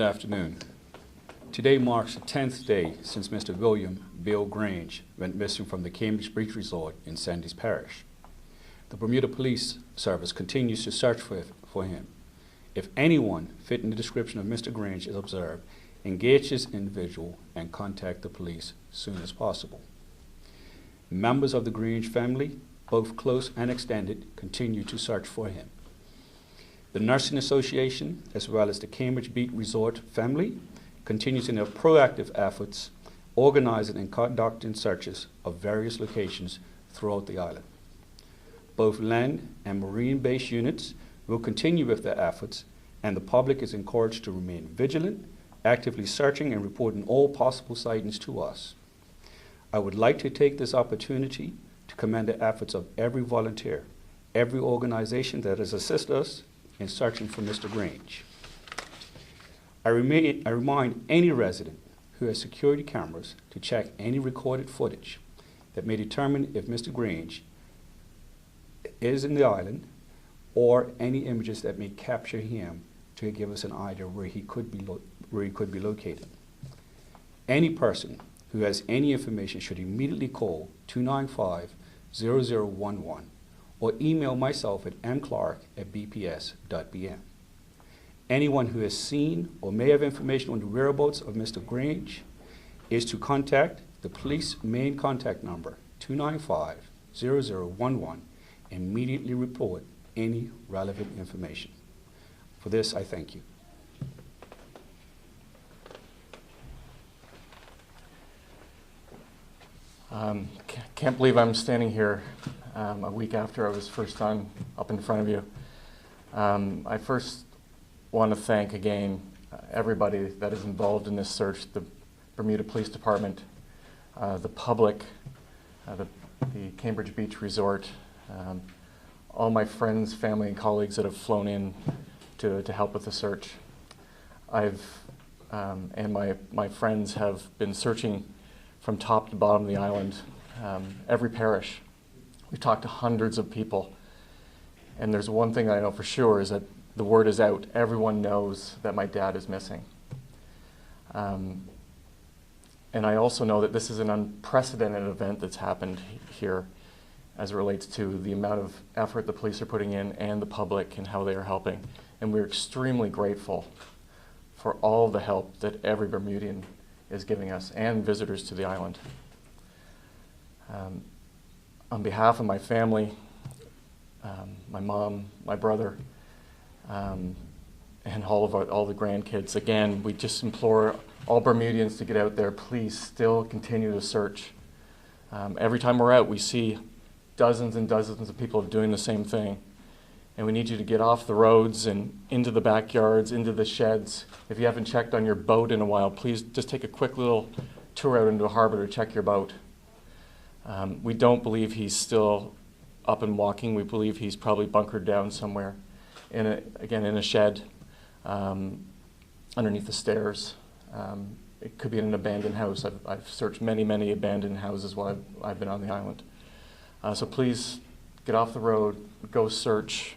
Good afternoon. Today marks the 10th day since Mr. William Bill Grange went missing from the Cambridge Beach Resort in Sandys Parish. The Bermuda Police Service continues to search for him. If anyone fitting the description of Mr. Grange is observed, engage this individual and contact the police as soon as possible. Members of the Grange family, both close and extended, continue to search for him. The Nursing Association, as well as the Cambridge Beach Resort family, continues in their proactive efforts, organizing and conducting searches of various locations throughout the island. Both land and marine-based units will continue with their efforts, and the public is encouraged to remain vigilant, actively searching and reporting all possible sightings to us. I would like to take this opportunity to commend the efforts of every volunteer, every organization that has assisted us in searching for Mr. Grange. I remind any resident who has security cameras to check any recorded footage that may determine if Mr. Grange is in the island, or any images that may capture him to give us an idea where he could be located. Any person who has any information should immediately call 295-0011 or email myself at mclark@bps.bm. Anyone who has seen or may have information on the whereabouts of Mr. Grange is to contact the police main contact number 295-0011 and immediately report any relevant information. For this, I thank you. Can't believe I'm standing here a week after I was first on up in front of you. I first want to thank again everybody that is involved in this search, the Bermuda Police Department, the public, the Cambridge Beach Resort, all my friends, family, and colleagues that have flown in to help with the search. And my friends have been searching from top to bottom of the island, every parish. We've talked to hundreds of people, and there's one thing I know for sure is that the word is out. Everyone knows that my dad is missing. And I also know that this is an unprecedented event that's happened here as it relates to the amount of effort the police are putting in and the public and how they are helping. And we're extremely grateful for all the help that every Bermudian is giving us and visitors to the island. On behalf of my family, my mom, my brother, and all the grandkids, again, we just implore all Bermudians to get out there. Please still continue to search. Every time we're out, we see dozens and dozens of people doing the same thing. And we need you to get off the roads and into the backyards, into the sheds. If you haven't checked on your boat in a while, please just take a quick little tour out into the harbor to check your boat. We don't believe he's still up and walking. We believe he's probably bunkered down somewhere, in a shed, underneath the stairs. It could be in an abandoned house. I've searched many abandoned houses while I've been on the island. So please get off the road, go search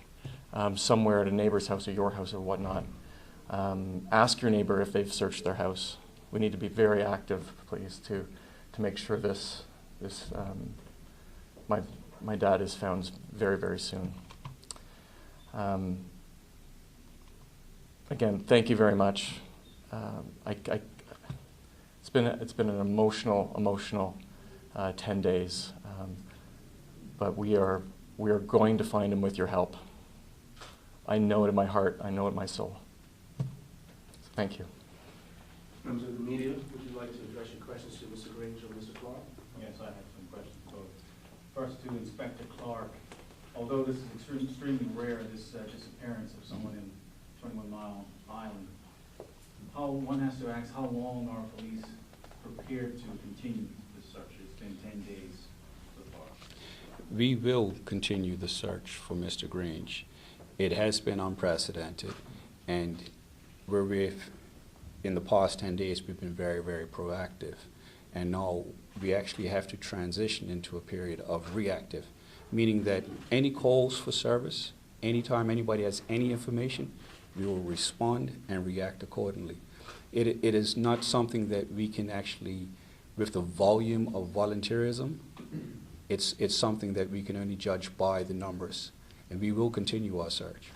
somewhere at a neighbor's house or your house or whatnot. Ask your neighbor if they've searched their house. We need to be very active, please, to make sure my dad is found very soon. Again, thank you very much. It's been an emotional 10 days, but we are going to find him with your help. I know it in my heart. I know it in my soul. So thank you. Members of the media, would you like to address your questions to Mr. Grange or Mr. Clark? Yes, I have some questions. So first, to Inspector Clark, although this is extremely rare, this disappearance of someone in 21 Mile Island, one has to ask, how long are police prepared to continue the search? It's been 10 days so far. We will continue the search for Mr. Grange. It has been unprecedented, and in the past 10 days, we've been very proactive. And now we actually have to transition into a period of reactive, meaning that any calls for service, anytime anybody has any information, we will respond and react accordingly. it is not something that we can actually, with the volume of volunteerism, it's something that we can only judge by the numbers, and we will continue our search.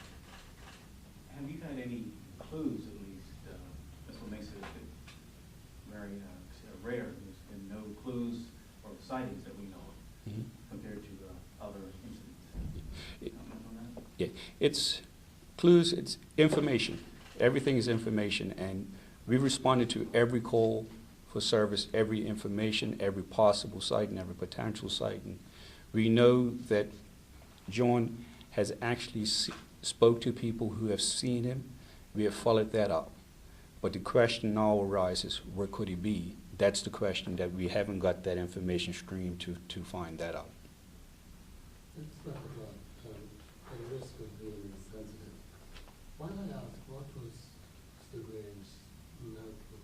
Have you had any clues, at least? That's what makes it a bit very rare. There's been no clues or sightings that we know of compared to other incidents. Comment on that? Yeah, it's clues, it's information. Everything is information, and we've responded to every call for service, every information, every possible sighting, every potential sighting. We know that John has actually spoke to people who have seen him. We have followed that up. But the question now arises, where could he be? That's the question that we haven't got that information stream to find that out. It's not about the risk of being insensitive. Why not ask, what was Mr. Grange's mental,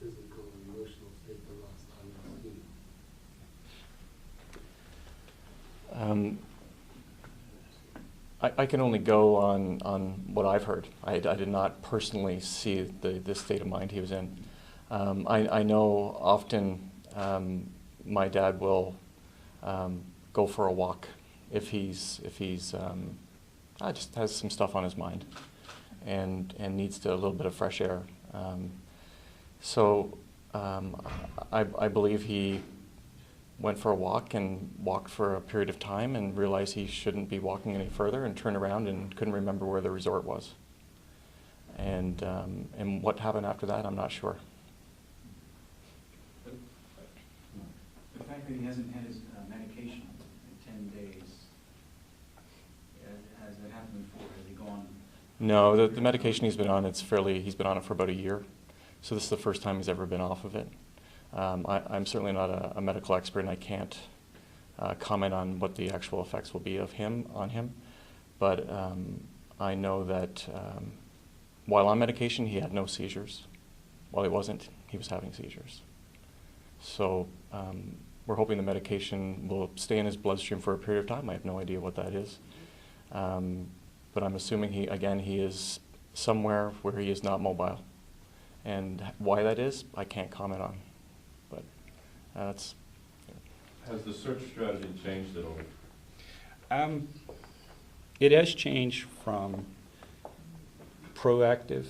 physical, and emotional state the last time you seen him? I can only go on what I've heard. I did not personally see the state of mind he was in. I know often my dad will go for a walk if he's just has some stuff on his mind and needs a little bit of fresh air. So I believe he went for a walk and walked for a period of time and realized he shouldn't be walking any further and turned around and couldn't remember where the resort was. And what happened after that, I'm not sure. The fact that he hasn't had his medication in 10 days, has that happened before? Has he gone? No, the medication he's been on, he's been on it for about a year. So this is the first time he's ever been off of it. I'm certainly not a medical expert, and I can't comment on what the actual effects will be on him. But I know that while on medication, he had no seizures. While he wasn't, he was having seizures. So we're hoping the medication will stay in his bloodstream for a period of time. I have no idea what that is. But I'm assuming he is somewhere where he is not mobile. And why that is, I can't comment on. But that's... Has the search strategy changed at all? It has changed from proactive,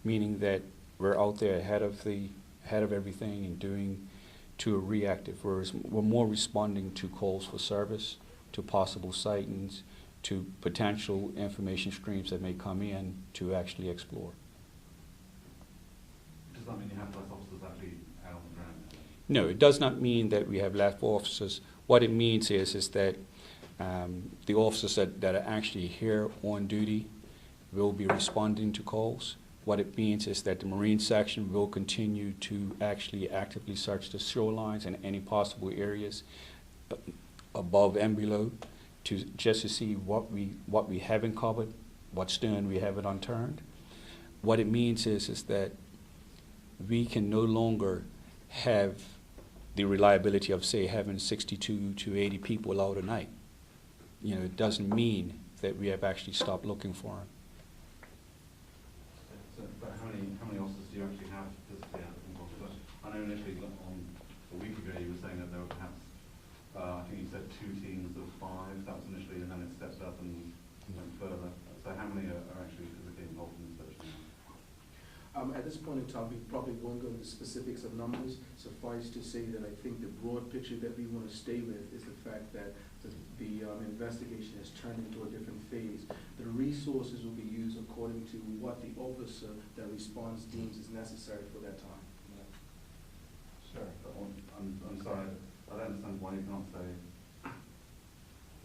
meaning that we're out there ahead of everything and doing, to a reactive, whereas we're more responding to calls for service, to possible sightings, to potential information streams that may come in to actually explore. Does that mean you have less officers actually out on the ground? No, it does not mean that we have less officers. What it means is that the officers that are actually here on duty will be responding to calls. What it means is that the Marine section will continue to actually actively search the shorelines and any possible areas above and below just to see what we haven't covered, what stone we haven't unturned. What it means is that we can no longer have the reliability of, say, having 62 to 80 people out a night. You know, it doesn't mean that we have actually stopped looking for them. So, but how many officers do you actually have physically out looking for? Because I know initially on a week ago you were saying that there were perhaps, I think you said 2 teams of 5. That was initially, and then it stepped up and went further. So how many are actually physically involved in the search now? At this point in time, we probably won't go into specifics of numbers. Suffice to say that I think the broad picture that we want to stay with is the fact that the investigation has turned into a different phase. The resources will be used according to what the officer that responds deems is necessary for that time. Sure, but I'm sorry, I don't understand why you can't say,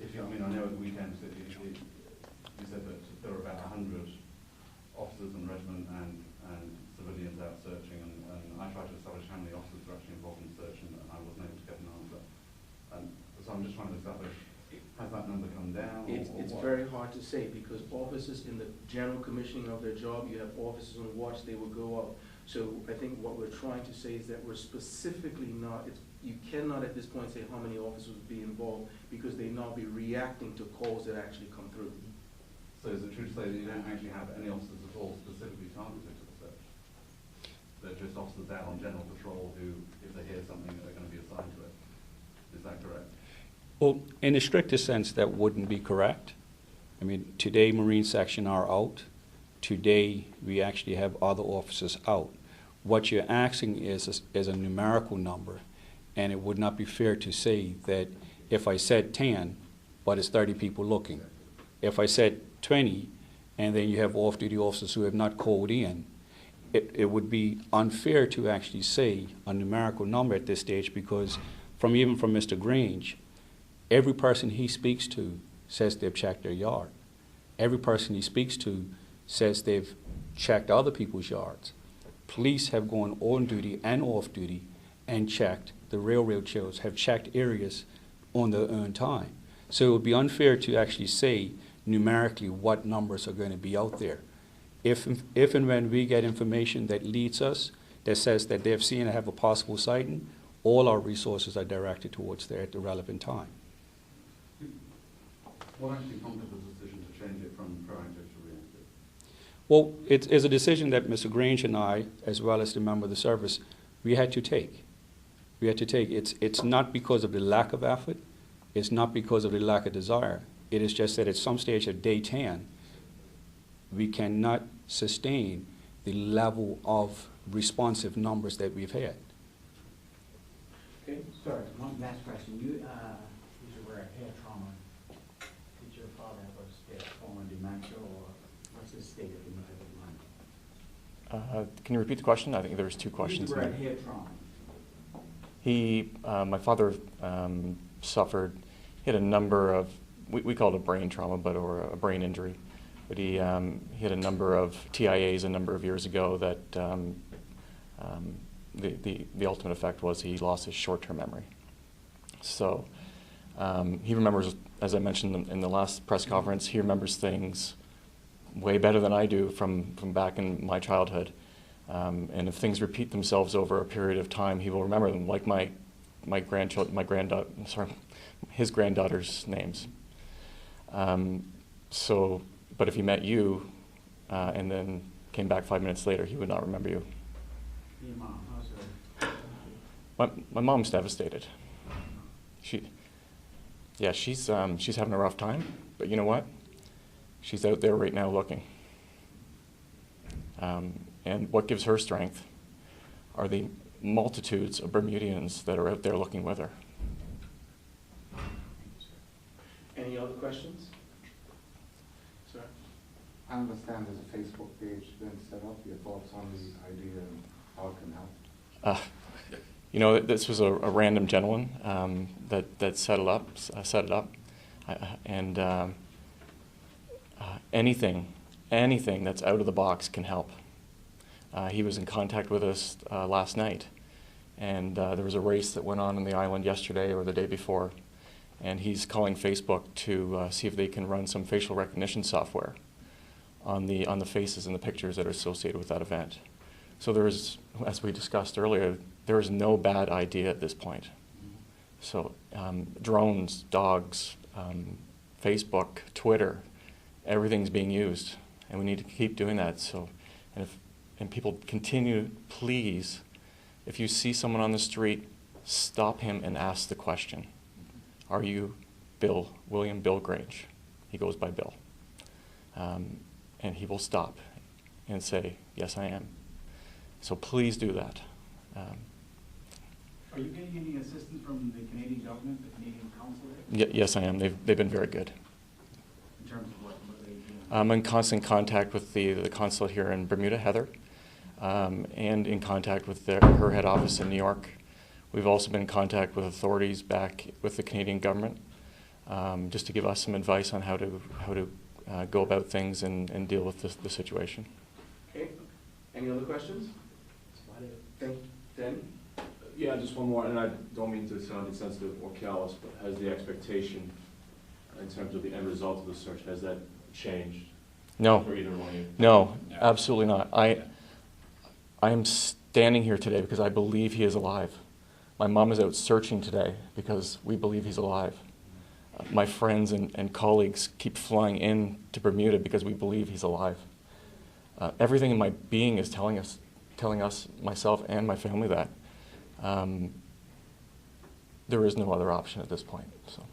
I know at the weekend you said that there were about 100 officers and regiment and civilians out searching, and I tried to establish how many officers were actually involved in the search, and I wasn't able to get an answer. So I'm just trying to establish, has that number come down? It's very hard to say, because officers in the general commissioning of their job, you have officers on watch, they will go out. So I think what we're trying to say is that we're specifically not, you cannot at this point say how many officers would be involved, because they now be reacting to calls that actually come through. So is it true to say that you don't actually have any officers at all specifically targeted to the search? They're just officers out on general patrol who, if they hear something, are going to be assigned to it. Is that correct? Well, in the strictest sense, that wouldn't be correct. I mean, today Marine Section are out. Today we actually have other officers out. What you're asking is a numerical number, and it would not be fair to say that if I said 10, but it's 30 people looking. If I said 20, and then you have off-duty officers who have not called in, it would be unfair to actually say a numerical number at this stage, because even from Mr. Grange, every person he speaks to says they've checked their yard. Every person he speaks to says they've checked other people's yards. Police have gone on duty and off duty and checked. The railroad chills have checked areas on their own time. So it would be unfair to actually say numerically what numbers are going to be out there. If and when we get information that leads us, that says that they've seen and have a possible sighting, all our resources are directed towards there at the relevant time. What actually prompted the decision to change it from proactive to reactive? Well, it's a decision that Mr. Grange and I, as well as the member of the service, we had to take. We had to take. It's not because of the lack of effort. It's not because of the lack of desire. It is just that at some stage at day 10, we cannot sustain the level of responsive numbers that we've had. Okay, Sorry, one last question. You were a hair trauma. Did your father have a form of dementia, or what's his state of the mind? Can you repeat the question? I think there was two questions You were in a there. hair trauma. My father suffered, he had a number of, we call it a brain trauma, or a brain injury. But he had a number of TIAs a number of years ago that the ultimate effect was he lost his short-term memory. So he remembers, as I mentioned in the last press conference, he remembers things way better than I do from back in my childhood. And if things repeat themselves over a period of time, he will remember them, like his granddaughter's names. But if he met you and then came back 5 minutes later, he would not remember you. Your mom, how's her? My mom's devastated. She's having a rough time, but you know what? She's out there right now looking. And what gives her strength are the multitudes of Bermudians that are out there looking with her. any other questions? Sir? I understand there's a Facebook page been set up. Your thoughts on the idea and how it can help? You know, this was a random gentleman that set it up, and anything that's out of the box can help. He was in contact with us last night, and there was a race that went on the island yesterday or the day before, and he's calling Facebook to see if they can run some facial recognition software on the faces and the pictures that are associated with that event. So there is, as we discussed earlier, there is no bad idea at this point. So drones, dogs, Facebook, Twitter, everything's being used, and we need to keep doing that. So, and people continue, please, if you see someone on the street, stop him and ask the question, are you William Bill Grange? He goes by Bill. And he will stop and say, yes, I am. So please do that. Are you getting any assistance from the Canadian government, the Canadian consulate? Yes, I am. They've been very good. In terms of what they do? I'm in constant contact with the consulate here in Bermuda, Heather, and in contact with her head office in New York. We've also been in contact with authorities back with the Canadian government, just to give us some advice on how to go about things and deal with the situation. Okay, any other questions? Thank you. Danny? Yeah, just one more, and I don't mean to sound insensitive or callous, but has the expectation in terms of the end result of the search, has that changed? No. For either one of you? No, absolutely not. I am standing here today because I believe he is alive. My mom is out searching today because we believe he's alive. My friends and colleagues keep flying in to Bermuda because we believe he's alive. Everything in my being is telling us telling us, myself and my family, that there is no other option at this point. So.